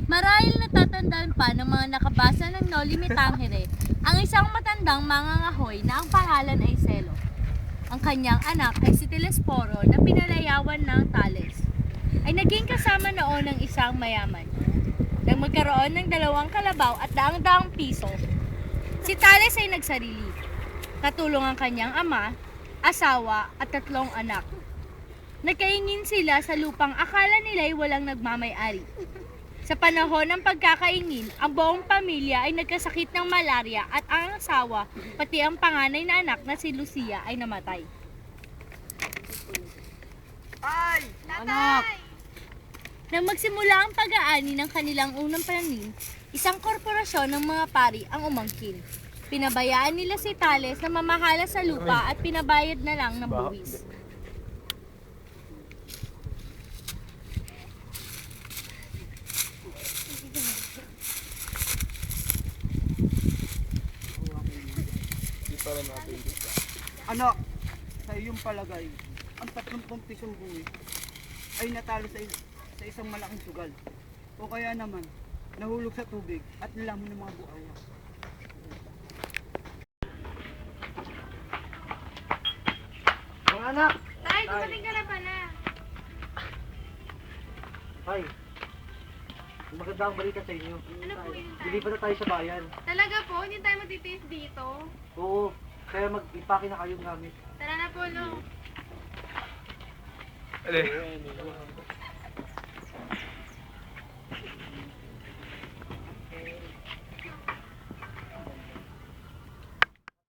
Marahil natatandaan pa ng mga nakabasa ng Noli Me Tangere ang isang matandang mangangahoy na ang pangalan ay Selo. Ang kanyang anak ay si Telesforo na pinalayawan ng Tales. Ay naging kasama noon ng isang mayaman. Nang magkaroon ng 2 kalabaw at daang-daang piso, si Tales ay nagsarili. Katulong ang kanyang ama, asawa at 3 anak. Nagkaingin sila sa lupang akala nila'y walang nagmamay-ari. Sa panahon ng pagkakaingin, ang buong pamilya ay nagkasakit ng malaria at ang asawa, pati ang panganay na anak na si Lucia ay namatay. Ay! Anak! Nang magsimula ang pag-aani ng kanilang unang pananim, isang korporasyon ng mga pari ang umangkin. Pinabayaan nila si Tales na mamahala sa lupa at pinabayad na lang ng buwis. Anak, sa iyong palagay, ang 30 pisong buwi ay natalo sa isang malaking sugal. O kaya naman, nahulog sa tubig at nilamon ng mga buaya. Mga anak! Tay, dumating ka na pala. Ay! Magandang balita sa inyo. Ano po yun, Tay? Lilipat na tayo sa bayan. Talaga po, hindi tayo matitiis dito. Oo, kaya mag-ipake na kayong gamit. Tara na po, no?